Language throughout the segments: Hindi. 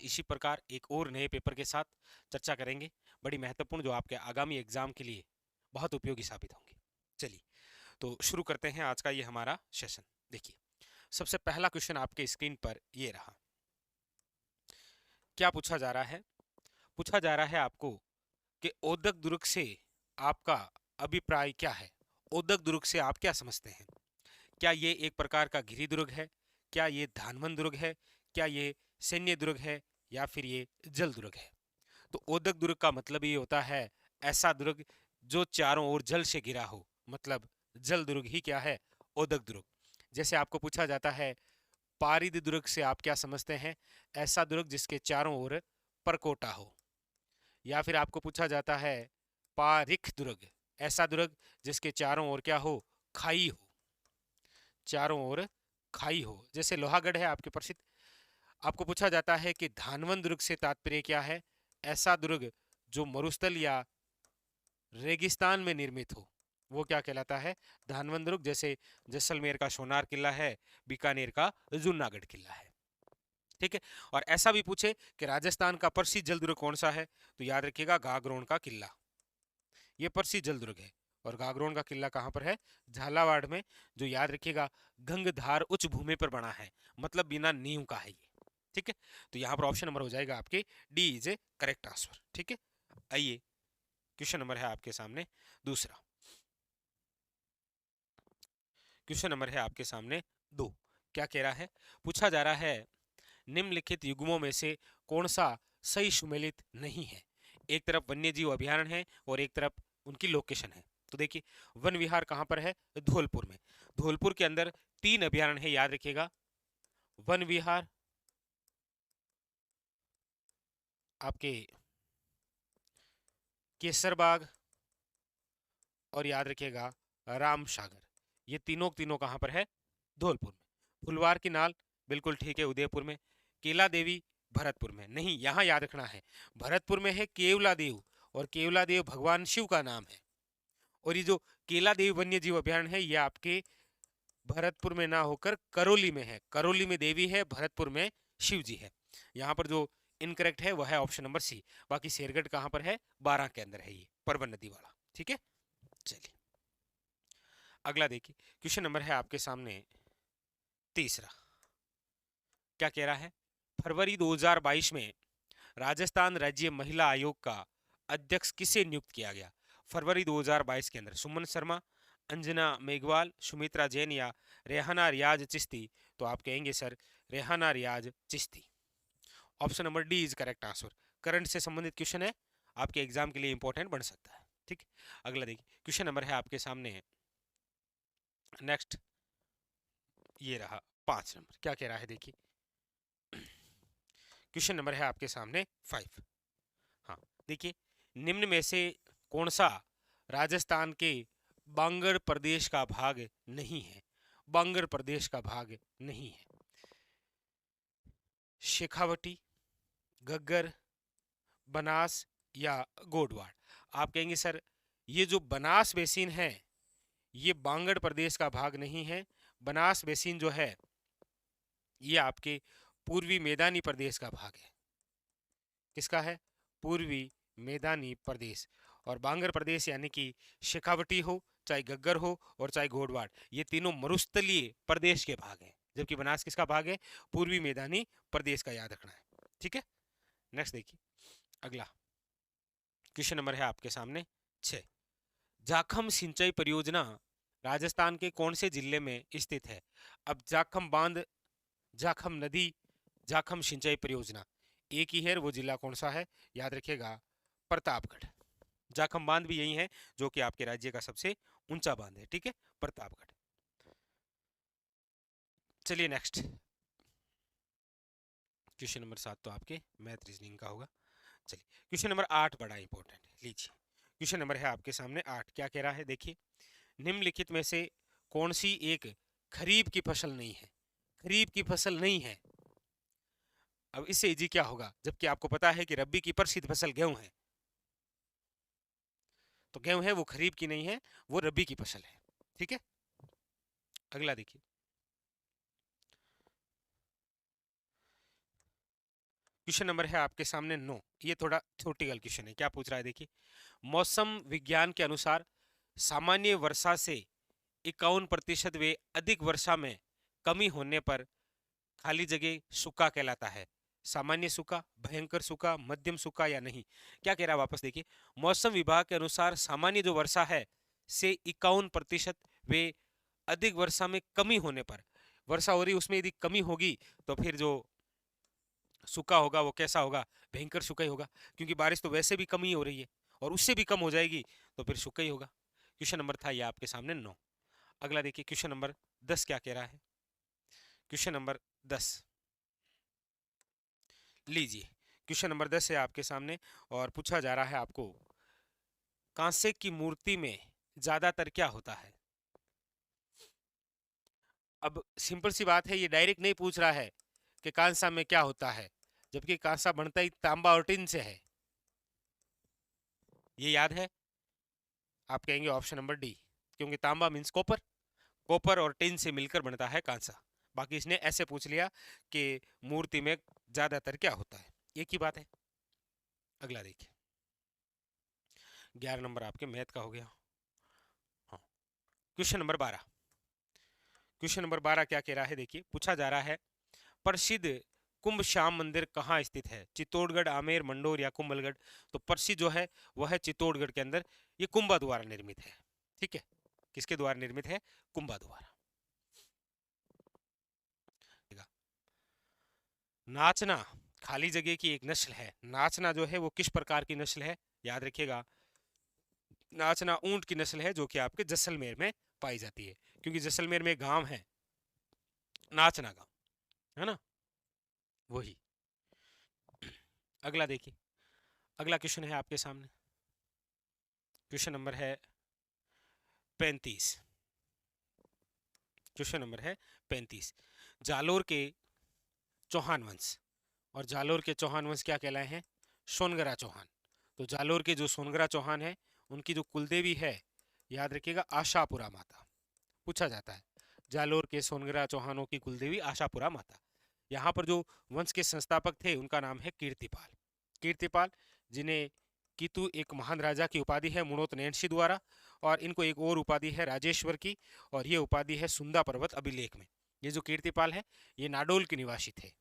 इसी प्रकार एक और नए पेपर के साथ चर्चा करेंगे, बड़ी महत्वपूर्ण, जो आपके आगामी एग्जाम के लिए बहुत उपयोगी साबित होंगे। चलिए, तो शुरू करते हैं आज का ये हमारा सेशन। देखिए, सबसे पहला क्वेश्चन आपके स्क्रीन पर ये रहा। क्या पूछा जा रहा है? पूछा जा रहा है आपको कि ओदक दुर्ग से आपका अभिप्राय क्या है? ओदक दुर्ग से आप क्या समझते हैं? क्या ये एक प्रकार का गिरी दुर्ग है? क्या ये धानवन दुर्ग है? क्या ये सैन्य दुर्ग है? या फिर ये जल दुर्ग है? तो ओदक दुर्ग का मतलब ये होता है ऐसा दुर्ग जो चारों ओर जल से घिरा हो, मतलब जल दुर्ग ही क्या है? ओदक दुर्ग। जैसे आपको पूछा जाता है पारिद दुर्ग से आप क्या समझते हैं? ऐसा दुर्ग जिसके चारों ओर परकोटा हो। या फिर आपको पूछा जाता है पारिख दुर्ग, ऐसा दुर्ग जिसके चारों ओर क्या हो? खाई हो, चारों ओर खाई हो, जैसे लोहागढ़ है आपके प्रसिद्ध। आपको पूछा जाता है कि धानवन दुर्ग से तात्पर्य क्या है? ऐसा दुर्ग जो मरुस्थल या रेगिस्तान में निर्मित हो, वो क्या कहलाता है? धानवन दुर्ग। जैसे जैसलमेर का सोनार किला है, बीकानेर का जूनागढ़ किला है। ठीक है। और ऐसा भी पूछे कि राजस्थान का प्रसिद्ध जल दुर्ग कौन सा है, तो याद रखिएगा गागरोन का किला, ये प्रसिद्ध जल दुर्ग है। और गागरोन का किला कहाँ पर है? झालावाड़ में, जो याद रखिएगा गंगधार उच्च भूमि पर बना है, मतलब बिना नींव का है ये। ठीक है। तो यहाँ पर ऑप्शन नंबर हो जाएगा आपके D is A correct answer. ठीक है। आइए, क्वेश्चन नंबर है आपके सामने दूसरा। क्वेश्चन नंबर है आपके सामने 2। क्या कह रहा है? पूछा जा रहा है निम्नलिखित युग्मों में से कौन सा सही सुमेलित नहीं है? एक तरफ वन्य जीव अभयारण्य है और एक तरफ उनकी लोकेशन है। तो देखिए, वन विहार कहाँ पर है? धौलपुर में। धौलपुर के अंदर 3 अभयारण्य है, याद रखिएगा। वन विहार, आपके केसर बाग, और याद रखिएगा राम सागर। ये तीनों तीनों कहाँ पर है? धौलपुर में। फुलवार की नाल, बिल्कुल ठीक है, उदयपुर में। केला देवी भरतपुर में नहीं, यहाँ याद रखना है भरतपुर में है केवला देव, और केवला देव भगवान शिव का नाम है। और ये जो केला देवी वन्य जीव अभयारण्य है, ये आपके भरतपुर में ना होकर करौली में है। करौली में देवी है, भरतपुर में शिव जी है। यहाँ पर जो इनकरेक्ट है वह है ऑप्शन नंबर सी। बाकी शेरगढ़ कहाँ पर है? 12 के अंदर है, ये परवन नदी वाला। ठीक है। चलिए, अगला देखिए, क्वेश्चन नंबर है आपके सामने तीसरा। क्या कह रहा है? फरवरी 2022 में राजस्थान राज्य महिला आयोग का अध्यक्ष किसे नियुक्त किया गया? फरवरी 2022 के अंदर सुमन शर्मा, अंजना मेघवाल, सुमित्रा जैन या रेहाना रियाज चिश्ती? तो आप कहेंगे sir Rehana Riyaz Chishti. Option number d is correct answer. Current से संबंधित क्वेश्चन है, आपके एग्जाम के लिए इंपॉर्टेंट बन सकता है। ठीक। अगला देखिए, क्वेश्चन नंबर है आपके सामने नेक्स्ट, ये रहा 5 नंबर। क्या कह रहा है? देखिए, क्वेश्चन नंबर है आपके सामने 5। हाँ, देखिए, निम्न में से कौन सा राजस्थान के बांगड़ प्रदेश का भाग नहीं है? बांगड़ प्रदेश का भाग नहीं है। शेखावटी, गग्गर, बनास या गोडवाड़? आप कहेंगे सर ये जो बनास बेसिन है ये बांगड़ प्रदेश का भाग नहीं है। बनास बेसिन जो है ये आपके पूर्वी मैदानी प्रदेश का भाग है। किसका है? पूर्वी मैदानी प्रदेश। और बांगर प्रदेश यानी कि शेखावटी हो, चाहे गग्गर हो और चाहे घोड़वाड़, ये तीनों मरुस्थलीय प्रदेश के भाग हैं। जबकि बनास किसका भाग है? पूर्वी मैदानी प्रदेश का, याद रखना है। ठीक है। नेक्स्ट देखिए, अगला क्वेश्चन नंबर है आपके सामने 6। जाखम सिंचाई परियोजना राजस्थान के कौन से जिले में स्थित है? अब जाखम बांध, जाखम नदी, जाखम सिंचाई परियोजना एक ही है, वो जिला कौन सा है? याद रखिएगा प्रतापगढ़। जाखम बांध भी यही है जो कि आपके राज्य का सबसे ऊंचा बांध है। ठीक है, प्रतापगढ़। चलिए नेक्स्ट, क्वेश्चन नंबर 7 तो आपके मैथ रीजनिंग का होगा। चलिए, क्वेश्चन नंबर 8 बड़ा इंपॉर्टेंट है, लीजिए। क्वेश्चन नंबर है आपके सामने 8। क्या कह रहा है? देखिए, निम्नलिखित में से कौन सी एक खरीफ की फसल नहीं है? खरीफ की फसल नहीं है। अब इससे इजी क्या होगा, जबकि आपको पता है कि रबी की प्रसिद्ध फसल गेहूं है। तो गेहूं है वो खरीफ की नहीं है, वो रबी की फसल है। ठीक है। अगला देखिए, क्वेश्चन नंबर है आपके सामने 9। ये थोड़ा थ्योरेटिकल क्वेश्चन है। क्या पूछ रहा है देखिए, मौसम विज्ञान के अनुसार सामान्य वर्षा से 51% व अधिक वर्षा में कमी होने पर खाली जगह सूखा कहलाता है। सामान्य सूखा, भयंकर सूखा, मध्यम सूखा या नहीं। क्या कह रहा है वापस देखिए, मौसम विभाग के अनुसार सामान्य जो वर्षा है से 51% वे अधिक वर्षा में कमी होने पर, वर्षा हो रही उसमें यदि कमी होगी तो फिर जो सूखा होगा वो कैसा होगा, भयंकर सूखा ही होगा, क्योंकि बारिश तो वैसे भी कम ही हो रही है और उससे भी कम हो जाएगी तो फिर सूखा ही होगा। क्वेश्चन नंबर था ये आपके सामने 9। अगला देखिए क्वेश्चन नंबर 10 क्या कह रहा है। क्वेश्चन नंबर 10 लीजिए, क्वेश्चन नंबर 10 है आपके सामने और पूछा जा रहा है आपको, कांसे की मूर्ति में ज्यादातर क्या होता है। अब सिंपल सी बात है, ये डायरेक्ट नहीं पूछ रहा है कि कांसा में क्या होता है, जबकि कांसा बनता ही तांबा और टिन से है। ये याद है, आप कहेंगे ऑप्शन नंबर डी, क्योंकि तांबा मीन्स कॉपर, कॉपर और टिन से मिलकर बनता है कांसा। बाकी इसने ऐसे पूछ लिया कि मूर्ति में ज्यादातर क्या होता है, एक ही बात है। अगला देखिए, 11 नंबर आपके मैथ का हो गया। हाँ, क्वेश्चन नंबर 12। क्वेश्चन नंबर 12 क्या कह रहा है देखिए, पूछा जा रहा है, प्रसिद्ध कुंभ श्याम मंदिर कहाँ स्थित है, चित्तौड़गढ़, आमेर, मंडोर या कुंभलगढ़। तो प्रसिद्ध जो है वह है चित्तौड़गढ़ के अंदर, ये कुंभा द्वारा निर्मित है। ठीक है, किसके द्वारा निर्मित है, कुंभा द्वारा। नाचना खाली जगह की एक नस्ल है। नाचना जो है वो किस प्रकार की नस्ल है, याद रखिएगा, नाचना ऊंट की नस्ल है जो कि आपके जैसलमेर में पाई जाती है, क्योंकि जैसलमेर में एक गांव है नाचना गांव, है ना, वही। अगला देखिए, अगला क्वेश्चन है आपके सामने, क्वेश्चन नंबर है 35। क्वेश्चन नंबर है 35। जालोर के चौहान वंश, और जालोर के चौहान वंश क्या कहलाए हैं, सोनगरा चौहान। तो जालोर के जो सोनगरा चौहान है उनकी जो कुलदेवी है, याद रखिएगा, आशापुरा माता। पूछा जाता है जालोर के सोनगरा चौहानों की कुलदेवी आशापुरा माता। यहाँ पर जो वंश के संस्थापक थे उनका नाम है कीर्तिपाल। कीर्तिपाल, जिन्हें कीतु एक महान राजा की उपाधि है मुणोत नैन्सी द्वारा, और इनको एक और उपाधि है राजेश्वर की, और ये उपाधि है सुंदा पर्वत अभिलेख में। ये जो कीर्तिपाल है ये नाडोल के निवासी थे,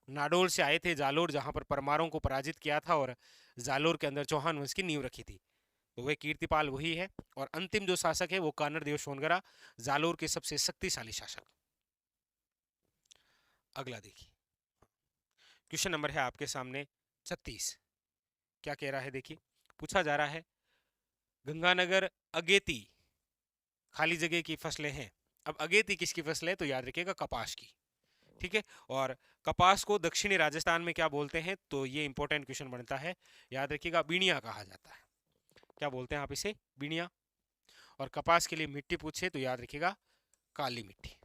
नाडोल से आए थे जालोर, जहां पर परमारों को पराजित किया था और जालोर के अंदर चौहान वंश की नींव रखी थी। तो वह कीर्तिपाल वही है, और अंतिम जो शासक है वो कानरदेव सोनगरा, जालोर के सबसे शक्तिशाली शासक। अगला देखिए, क्वेश्चन नंबर है आपके सामने 36। क्या कह रहा है देखिए, पूछा जा रहा है, गंगानगर अगेती खाली जगह की फसलें हैं। अब अगेती किसकी फसल है, तो याद रखिएगा कपास की। ठीक है, और कपास को दक्षिणी राजस्थान में क्या बोलते हैं, तो ये इंपॉर्टेंट क्वेश्चन बनता है, याद रखिएगा, बीणिया कहा जाता है। क्या बोलते हैं आप इसे, बीणिया। और कपास के लिए मिट्टी पूछे तो याद रखिएगा काली मिट्टी।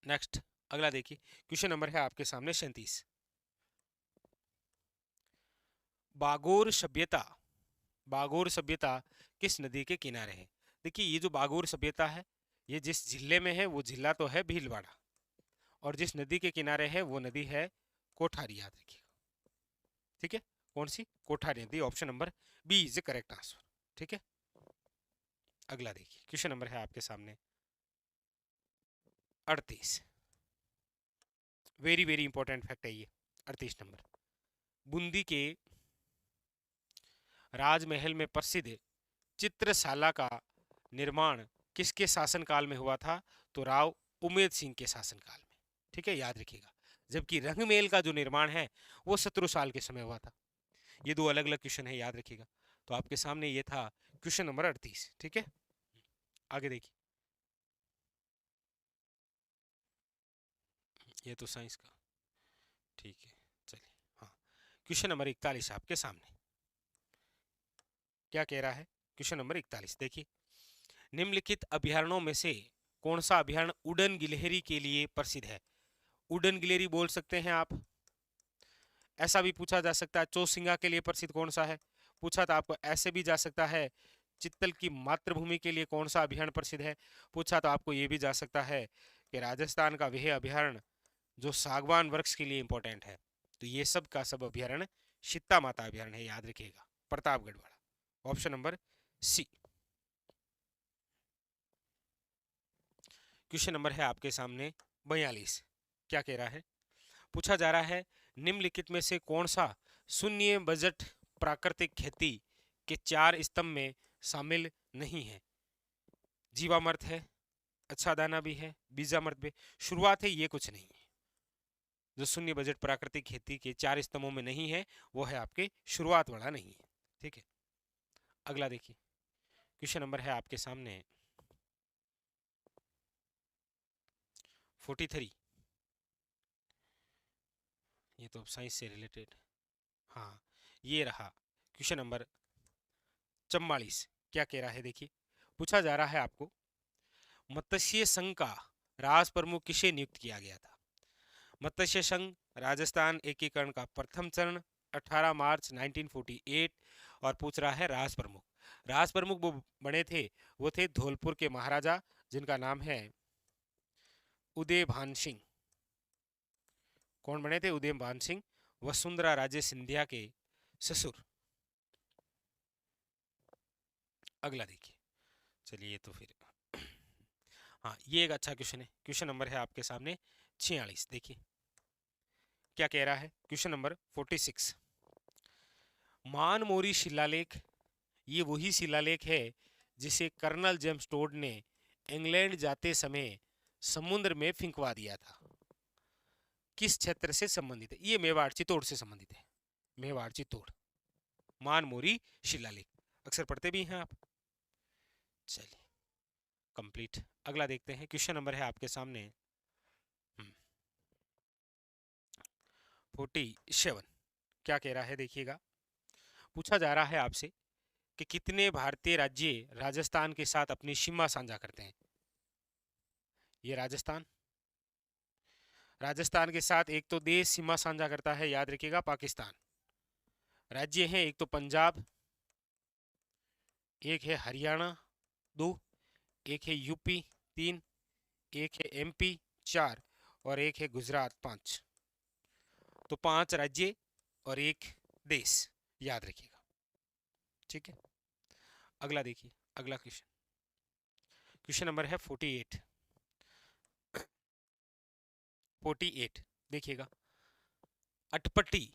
नेक्स्ट, अगला देखिए, क्वेश्चन नंबर है आपके सामने 37। बागोर सभ्यता, बागोर सभ्यता किस नदी के किनारे है। देखिए, ये जो बागोर सभ्यता है ये जिस जिले में है वो जिला तो है भीलवाड़ा, और जिस नदी के किनारे है वो नदी है कोठारी, याद रखिएगा। ठीक है, कौन सी, कोठारी नदी। Option number b is the correct answer. ठीक है, अगला देखिए, क्वेश्चन नंबर है आपके सामने 38। वेरी वेरी इंपॉर्टेंट फैक्ट है ये 38 नंबर। बूंदी के राजमहल में प्रसिद्ध चित्रशाला का निर्माण किसके शासनकाल में हुआ था, तो राव उमेद सिंह के शासनकाल में। ठीक है, याद रखिएगा। जबकि रंगमहल का जो निर्माण है वो 17 साल के समय हुआ था। ये दो अलग अलग क्वेश्चन है, याद रखिएगा। तो आपके सामने ये था क्वेश्चन नंबर 38। ठीक है, आगे देखिए, ये तो साइंस का, ठीक है, चलिए। हाँ, क्वेश्चन नंबर 41 आपके सामने क्या कह रहा है, क्वेश्चन नंबर 41 देखिए, निम्नलिखित अभ्यारण्यों में से कौन सा अभ्यारण्य उड़न गिलहरी के लिए प्रसिद्ध है। उड़न गिलहरी बोल सकते हैं आप, ऐसा भी पूछा जा सकता है, चौसिंगा के लिए प्रसिद्ध कौन सा है, पूछा था आपको। ऐसे भी जा सकता है, चित्तल की मातृभूमि के लिए कौन सा अभ्यारण्य प्रसिद्ध है, पूछा तो आपको ये भी जा सकता है कि राजस्थान का वह अभ्यारण्य जो सागवान वृक्ष के लिए इंपॉर्टेंट है। तो ये सब का सब अभ्यारण्य सीता माता अभ्यारण्य है, याद रखिएगा, प्रतापगढ़ वाला। Option number c. Question number है आपके सामने 42। क्या कह रहा है? पूछा जा रहा है निम्नलिखित में से कौन सा शून्य बजट प्राकृतिक खेती के 4 स्तंभ में शामिल नहीं है? जीवामृत है, अच्छा दाना भी है, बीजामृत भी, शुरुआत है, ये कुछ नहीं है। जो शून्य बजट प्राकृतिक खेती के 4 स्तंभों में नहीं है वो है आपके शुरुआत वाला नहीं है। ठीक है, अगला देखिए। क्वेश्चन नंबर है आपके सामने 43। ये तो साइंस से रिलेटेड, हाँ ये रहा क्वेश्चन नंबर 44। क्या कह रहा है देखिए। पूछा जा रहा है आपको मत्स्य संघ का राज प्रमुख किसे नियुक्त किया गया था? मत्स्य संघ राजस्थान एकीकरण का प्रथम चरण 18 मार्च 1948। और पूछ रहा है राज प्रमुख। राज प्रमुख वो बने थे, वो थे धौलपुर के महाराजा जिनका नाम है उदयभान सिंह। कौन बने थे? उदयभान सिंह, वसुंधरा राजे सिंधिया के ससुर। अगला देखिए, चलिए तो फिर हाँ ये एक अच्छा क्वेश्चन है। क्वेश्चन नंबर है आपके सामने 46। देखिए क्या कह रहा है। Question number 46। मानमोरी शिलालेख, ये वही शिलालेख है जिसे कर्नल जेम्स टोड ने इंग्लैंड जाते समय समुद्र में फिंकवा दिया था। किस क्षेत्र से संबंधित है? ये मेवाड़ चित्तौड़ से संबंधित है। मेवाड़ चित्तौड़, मानमोरी शिलालेख, अक्सर पढ़ते भी हैं आप। चलिए कंप्लीट। अगला देखते हैं। क्वेश्चन नंबर है आपके सामने 47। क्या कह रहा है देखिएगा। पूछा जा रहा है आपसे कि कितने भारतीय राज्य राजस्थान के साथ अपनी सीमा साझा करते हैं? ये राजस्थान, राजस्थान के साथ एक तो देश सीमा साझा करता है, याद रखिएगा, पाकिस्तान। राज्य हैं एक तो पंजाब, एक है हरियाणा 2, एक है यूपी 3, एक है एमपी 4 और एक है गुजरात 5। तो 5 राज्य और एक देश, याद रखिएगा। ठीक है, अगला देखिए। अगला क्वेश्चन, क्वेश्चन नंबर है 48। 48 देखिएगा। अटपटी,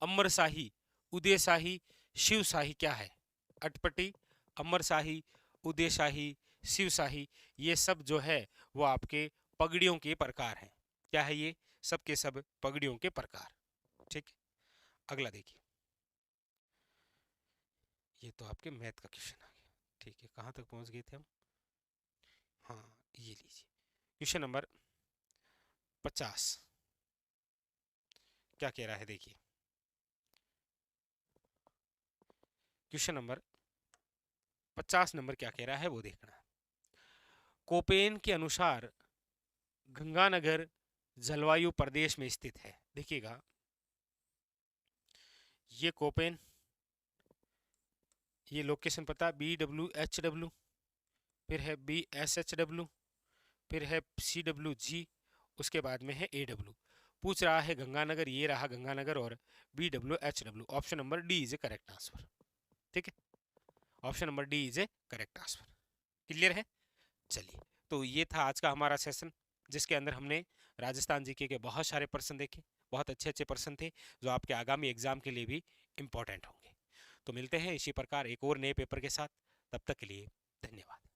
अमरशाही, उदयशाही, शिवशाही क्या है? अटपटी, अमरशाही, उदयशाही, शिवशाही, ये सब जो है वो आपके पगड़ियों के प्रकार हैं। क्या है ये? सब के सब पगड़ियों के प्रकार। ठीक है, अगला देखिए। ये तो आपके मैथ का क्वेश्चन आ गया। ठीक है, कहाँ तक पहुँच गए थे हम? हाँ ये लीजिए क्वेश्चन नंबर 50। क्या कह रहा है देखिए। क्वेश्चन नंबर 50 नंबर क्या कह रहा है वो देखना है। कोपेन के अनुसार गंगानगर जलवायु प्रदेश में स्थित है। देखिएगा, ये कोपेन, ये लोकेशन पता, BWHW, फिर है BSHW, फिर है CWG, उसके बाद में है AW। पूछ रहा है गंगानगर, ये रहा गंगानगर और BWHW। Option number d is A correct answer. ठीक है, option number d is A correct answer. Clear है? चलिए, तो ये था आज का हमारा सेशन जिसके अंदर हमने राजस्थान जीके के बहुत सारे प्रश्न देखे। बहुत अच्छे अच्छे प्रश्न थे जो आपके आगामी एग्जाम के लिए भी इम्पोर्टेंट होंगे। तो मिलते हैं इसी प्रकार एक और नए पेपर के साथ। तब तक के लिए धन्यवाद।